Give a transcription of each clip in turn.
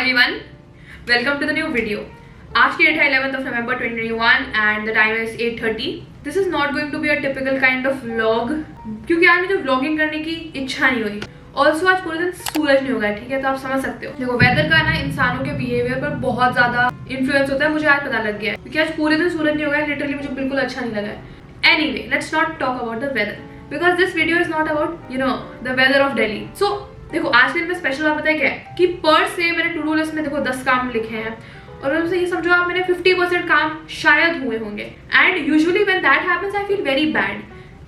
everyone, welcome to the new video. आज की date है 11th of November 2021 and the time is 8:30. This is not going to be a typical kind of vlog क्योंकि आज मुझे vlogging करने की इच्छा नहीं हुई. ऑल्सो आज पूरे दिन सूरज नहीं होगा, ठीक है, तो आप समझ सकते हो. देखो वेदर का ना इंसानों के बिहेवियर पर बहुत ज्यादा इन्फ्लुएंस होता है. मुझे आज पता लग गया है क्योंकि आज पूरे दिन सूरज नहीं होगा. लिटरली मुझे बिल्कुल अच्छा नहीं लगा है. Anyway, let's not talk about the weather because this video is not about the weather of Delhi. So देखो आज के दिन में स्पेशल बात पता है क्या है कि पर से मैंने टू डू लिस्ट में देखो 10 काम लिखे हैं और उनसे ये समझो आप मेरे 50% काम शायद हुए होंगे. And usually when that happens I feel very bad.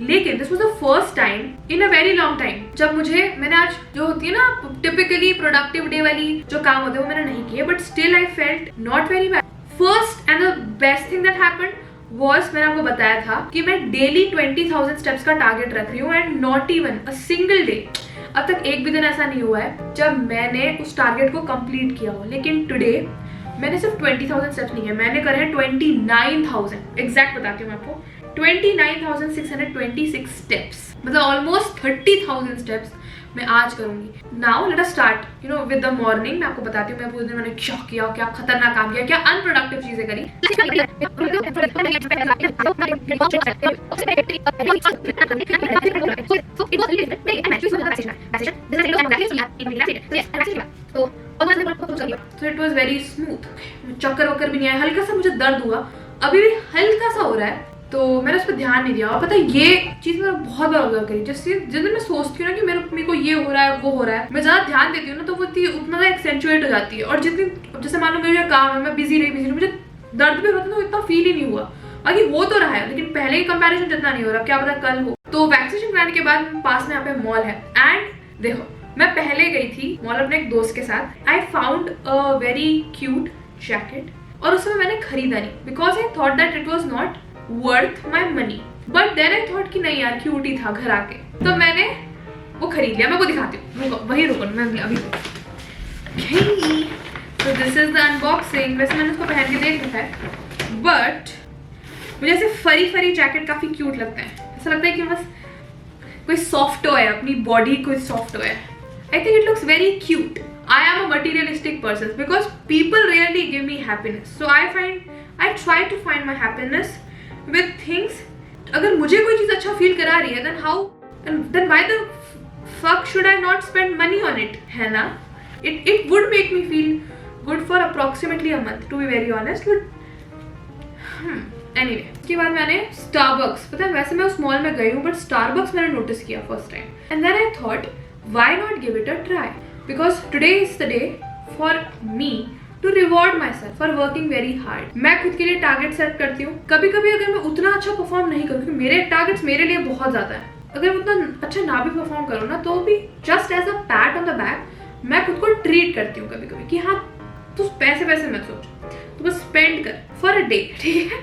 लेकिन this was the first time in a very long time जब मैंने आज जो होती है ना टिपिकली प्रोडक्टिव डे वाली जो काम होते हैं वो मैंने नहीं किए. But still I felt not very bad. First and the best thing that happened was मैंने आपको बताया था कि मैं डेली 20,000 स्टेप्स का टारगेट रख रही हूँ and not even a single day अब तक एक भी दिन ऐसा नहीं हुआ है जब मैंने उस टारगेट को कंप्लीट किया हो. लेकिन टुडे मैंने सिर्फ 20,000 स्टेप्स नहीं है, मैंने करे हैं 29,000. एग्जैक्ट बताती हूँ मैं आपको, 29,626 स्टेप्स, मतलब ऑलमोस्ट 30,000 स्टेप्स मैं आज करूंगी. Now let us start with the morning. मैं आपको बताती हूँ मैं पूरे दिन मैंने क्या किया, क्या खतरनाक काम किया, क्या अनप्रोडक्टिव चीजें करी. So it was very smooth. चक्कर वक्कर भी नहीं आया. हल्का सा मुझे दर्द हुआ, अभी भी हल्का सा हो रहा है, तो मैंने उस पर ध्यान नहीं दिया. और पता है ये चीज मैंने बहुत बार ऑब्जर्व करी. जैसे जिस दिन मैं सोचती हूँ ना कि मेरे को ये हो रहा है वो हो रहा है, मैं ज्यादा ध्यान देती हूँ ना तो वो उतना एक्सेंचुएट हो जाती है. और जिस दिन जैसे मान लो मेरा काम है, मैं बिजी रही, मुझे दर्द भी होता है तो इतना फील ही नहीं हुआ. बाकी हो तो रहा है लेकिन पहले ही कंपैरिजन जितना नहीं हो रहा, क्या पता कल हो. तो वैक्सीनेशन कराने के बाद पास में यहाँ पे मॉल है एंड देखो मैं पहले गई थी मॉल अपने एक दोस्त के साथ. I found a very cute jacket और उसमें मैंने खरीदा नहीं because I thought that it was not worth my money. But then I thought कि नहीं यार क्यूट ही था घर आके, तो मैंने वो खरीद लिया. मैं वो दिखाती हूँ, वही रुको मैं अभी. तो दिस इज द अनबॉक्सिंग. वैसे मैंने उसको पहन के देख रखा है बट मुझे ऐसे फरी जैकेट काफी क्यूट लगता है. ऐसा लगता है कि बस कोई सॉफ्ट टॉय है, अपनी बॉडी कोई सॉफ्ट टॉय है. I think it looks very cute. I am a materialistic person because people rarely give me happiness. So I try to find my happiness with things. अगर मुझे कोई चीज अच्छा feel करा रही है then why the fuck should I not spend money on it? है ना? It would make me feel good for approximately a month to be very honest. But anyway, उसके बाद मैंने Starbucks, पता है वैसे मैं उस मॉल में गई हूँ but Starbucks मैंने नोटिस किया first time. And then I thought why not give it a try because today is the day for me to reward myself for working very hard. मैं खुद के लिए टारगेट सेट करती हूँ. कभी कभी अगर मैं उतना अच्छा परफॉर्म नहीं करूँ क्योंकि मेरे टारगेट्स मेरे लिए बहुत ज्यादा है, अगर उतना अच्छा ना भी परफॉर्म करूँ ना तो भी just as a pat on the back मैं खुद को ट्रीट करती हूँ कभी कभी कि हाँ तू पैसे मत सोच, तू बस स्पेंड कर फॉर अ डे, ठीक है.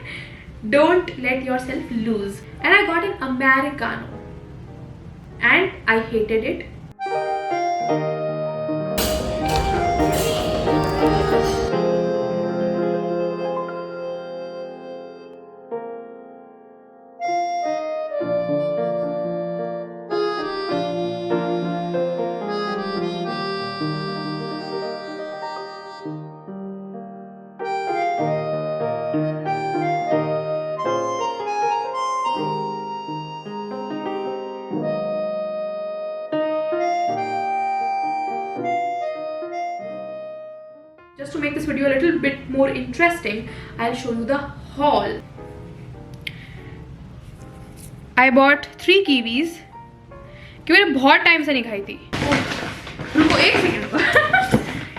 Don't let yourself lose. And I got an americano and I hated it. Just to make this video a little bit more interesting, I'll show you the haul. I bought 3 kiwis कि मैंने बहुत time से नहीं खाई थी. रुको एक second.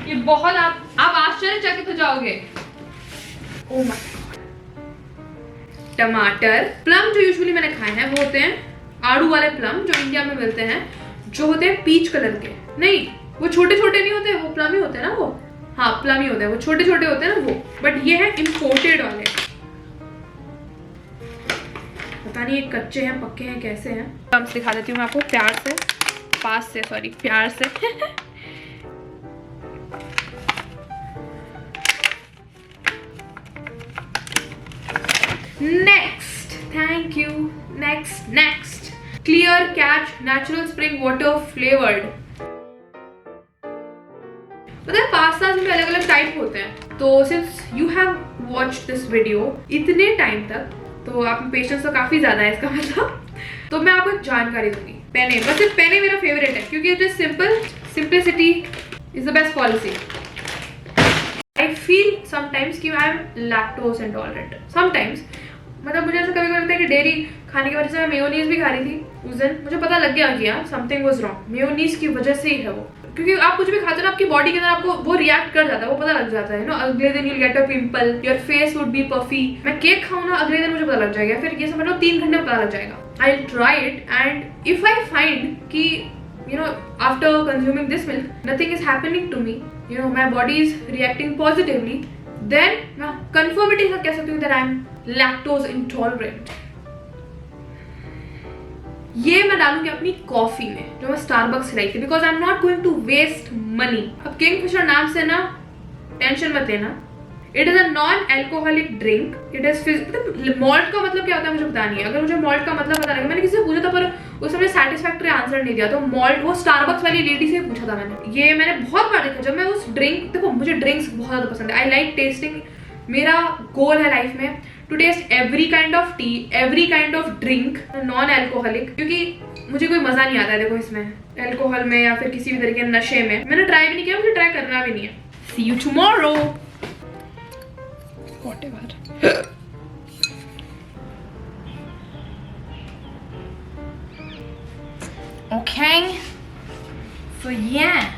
ये बहुत आप आश्चर्यचकित हो जाओगे. Oh my God. टमाटर. प्लम जो यूजुअली मैंने खाए हैं वो होते हैं आड़ू वाले प्लम जो इंडिया में मिलते हैं, जो होते हैं पीच कलर के. नहीं वो छोटे नहीं होते, वो प्लम ही होते हैं ना. वो हाँ प्लम ही होता है, वो छोटे होते हैं ना वो. बट ये है इम्पोर्टेड वाले. पता नहीं ये कच्चे हैं पक्के हैं कैसे हैं. प्लम्स दिखा देती हूँ मैं आपको प्यार से. Next, thank you. Next clear catch natural spring water flavoured. पता है पास्ताज लैक्टोज में अलग अलग टाइप होते हैं, तो since you have watched this video इतने टाइम तक, तो आप में पेशेंस तो काफी ज्यादा है इसका मतलब। तो मैं आपको एक जानकारी दूंगी। पेने, बस सिर्फ पेने मेरा फेवरेट है क्योंकि it is simple, simplicity is the best policy. I feel sometimes कि I am lactose intolerant sometimes, मतलब मुझे ऐसा कभी कभी लगता है कि डेयरी खाने की वजह से मैं मेयोनीज भी खा रही थी उस दिन, मुझे पता लग गया कि यार समथिंग वाज रॉन्ग, मेयोनीज की वजह से ही है वो, क्योंकि आप कुछ भी खाते हो ना आपकी बॉडी के अंदर आपको वो रिएक्ट कर जाता है, वो पता लग जाता है नो, अगले दिन you will get a pimple, your face would be puffy. मैं केक खाऊं ना अगले दिन मुझे पता लग जाएगा, फिर ये समझ लो 3 घंटे में पता लग जाएगा। I will try it and if I find कि you know after consuming this milk nothing is happening to me, you know my body is reacting positively, then मैं कंफर्मिटी से कह सकती हूँ that I am lactose intolerant. ये मैं डालूंगी अपनी कॉफी में जो मैं स्टारबक्स लाई थी, because I am not going to waste money. अब किंगफिशर नाम से ना टेंशन मत लेना, it is a non alcoholic drink, it is malt का मतलब क्या होता है मुझे पता नहीं है, अगर मुझे मॉल्ट का मतलब पता लगे, मैंने किसी से पूछा था पर उस समय सैटिस्फैक्टरी आंसर नहीं दिया, तो मॉल्ट वो स्टारबक्स वाली लेडी से पूछा था मैंने। ये मैंने बहुत बार देखा जब मैं उस ड्रिंक, देखो मुझे ड्रिंक्स बहुत ज्यादा पसंद है, आई लाइक टेस्टिंग, मेरा गोल है लाइफ में to taste every kind of tea, every kind of drink non alcoholic, क्योंकि मुझे कोई मजा नहीं आता है देखो इसमें एल्कोहल में या फिर किसी भी तरीके के नशे में। मैंने ट्राई भी नहीं किया, मुझे ट्राई करना भी नहीं है। See you tomorrow whatever. Okay, so yeah,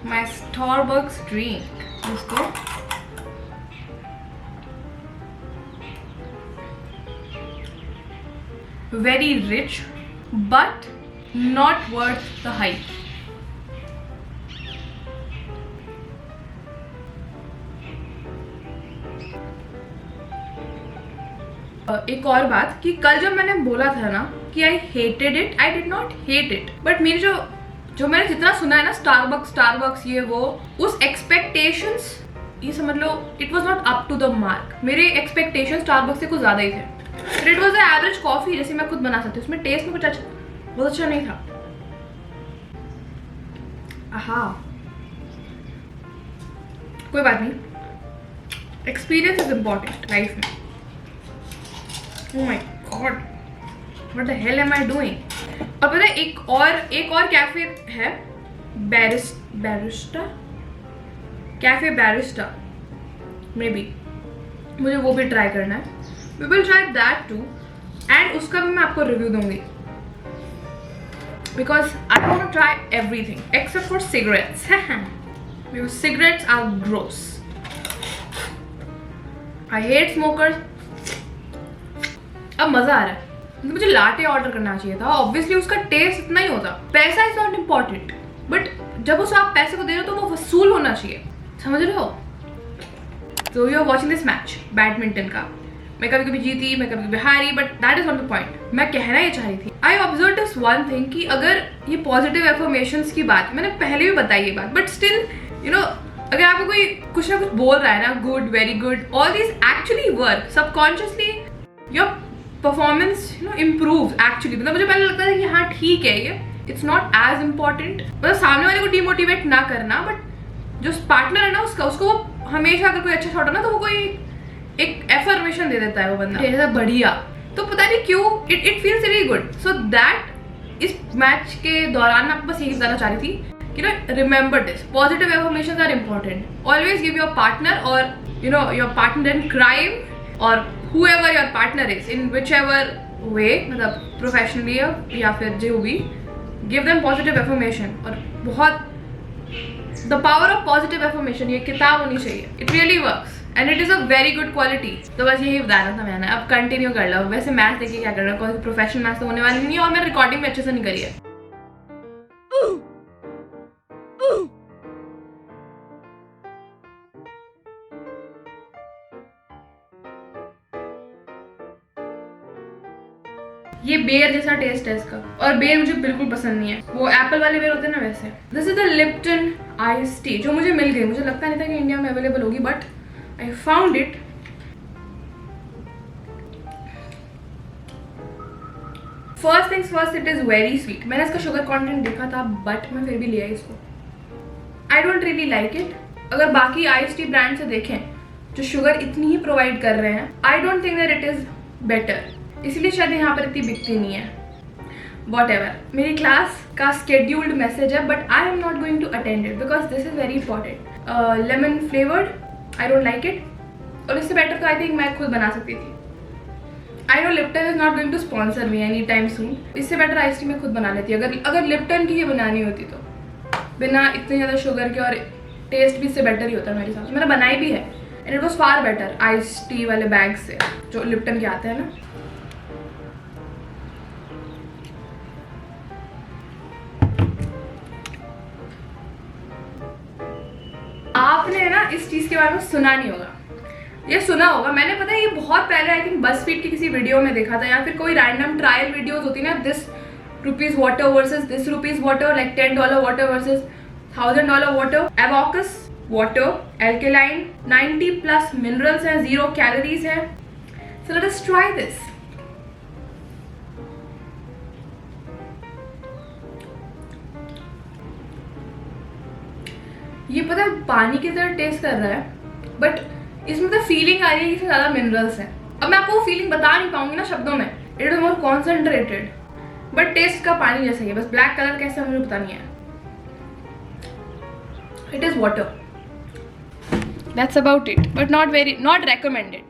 my Starbucks drink. Let's go. Very rich, but not worth the hype. एक और बात कि कल जब मैंने बोला था ना कि आई hated it, I did not hate it, but मेरी जो मैंने जितना सुना है ना स्टारबक्स ये वो, उस एक्सपेक्टेशंस, ये समझ लो it was not up to the mark. मेरे एक्सपेक्टेशंस स्टारबक्स से कुछ ज्यादा ही थे, but it was a average coffee जैसे मैं खुद बना सकती हूँ, उसमें टेस्ट में कुछ अच्छा बहुत अच्छा नहीं था। हाँ कोई बात नहीं, एक्सपीरियंस इज इम्पोर्टेंट लाइफ में। Oh my God, what the hell am I doing? और पता है एक और कैफे है, Barista cafe Barista, may be मुझे वो भी ट्राई करना है। We will try that too, and उसका भी मैं आपको रिव्यू दूंगी, because I want to try everything except for cigarettes. Because cigarettes are gross. I hate smokers. अब मजा आ रहा है, मुझे लाटे ऑर्डर करना चाहिए था, ऑब्वियसली उसका टेस्ट इतना ही होता। पैसा इज नॉट इम्पॉर्टेंट, बट जब उस आप पैसे को दे रहे हो तो वो वसूल होना चाहिए, समझ रहे हो? तो you are watching this match badminton का, मैं कभी कभी जीती, मैं कभी कभी हारी, but that is not the point. मैं कहना ये चाह रही थी, I observe this one thing कि अगर ये पॉजिटिव एफर्मेशंस की बात, मैंने पहले भी बताई ये बात, बट स्टिल यू नो अगर आपको कोई कुछ ना कुछ बोल रहा है ना, good, very good, all this actually work subconsciously, your performance you know improve actually. मतलब मुझे पहले लगता था कि हाँ ठीक है ये, इट्स नॉट एज इम्पॉर्टेंट, मतलब सामने वाले को डिमोटिवेट ना करना, बट जो पार्टनर है ना उसको हमेशा अगर कोई अच्छा शॉट है ना तो वो कोई एक एफर्मेशन दे देता है वो बंदा, ऐसा बढ़िया, तो पता नहीं क्यों it feels very good. So that इस मैच के दौरान मैं आपको बस यही बताना चाह रही थी कि ना remember this, positive affirmations are important, always give your partner और you know your partner in crime और whoever your partner is in whichever way, मतलब प्रोफेशनली या फिर जो भी, give them positive affirmation। और बहुत the power of positive affirmation, ये किताब होनी चाहिए, it really works and it is a very good quality। तो बस यही बताना था मैंने, अब कंटिन्यू कर लो। वैसे मैच देखिए क्या कर रहा है, कोई प्रोफेशनल मैच तो होने वाली नहीं है और मैं रिकॉर्डिंग भी अच्छे से नहीं करी है। ये बेर जैसा टेस्ट है इसका, और बेर मुझे बिल्कुल पसंद नहीं है, वो एप्पल वाले बेर होते हैं ना वैसे। This is the Lipton ice tea जो मुझे मिल गई, मुझे लगता नहीं था कि इंडिया में अवेलेबल होगी, but I found it. First things first, it is very sweet. मैंने इसका शुगर कंटेंट देखा था बट मैं फिर भी लिया इसको। I don't really like it. अगर बाकी आइस टी ब्रांड से देखें जो शुगर इतनी ही प्रोवाइड कर रहे हैं, I don't think that it is better. इसलिए शायद यहाँ पर इतनी बिकती नहीं है. वॉट एवर, मेरी क्लास का स्केड्यूल्ड मैसेज है but I am not going to attend it because this is very important. Lemon flavoured, I don't like it. और इससे बेटर तो आई थिंक मैं खुद बना सकती थी. I know Lipton is not going to sponsor me any time soon. इससे better ice tea मैं खुद बना लेती. अगर लिप्टन की ही बनानी होती तो बिना इतने ज़्यादा शुगर के, और टेस्ट भी इससे बेटर ही होता है मेरे हिसाब से. मैंने बनाई भी है and it was far better ice tea वाले बैग से जो लिप्टन के आते हैं ना. आपने ना इस चीज़ के बारे में सुना नहीं होगा, ये सुना होगा. मैंने पता है ये बहुत पहले आई थिंक बसफीड की किसी वीडियो में देखा था, या फिर कोई रैंडम ट्रायल वीडियोस होती ना, this rupees water versus this rupees water, like $10 water versus $1000 water. Evocus water alkaline, 90+ minerals हैं, 0 कैलोरीज है. So let us try this. ये पता है पानी की तरह टेस्ट कर रहा है बट इसमें तो फीलिंग आ रही है कि इसमें ज़्यादा मिनरल्स हैं. अब मैं आपको वो फीलिंग बता नहीं पाऊंगी ना शब्दों में. It is more concentrated but taste का पानी जैसा ही है. बस ब्लैक कलर कैसे मुझे पता नहीं है. It is water, that's about it but not recommended.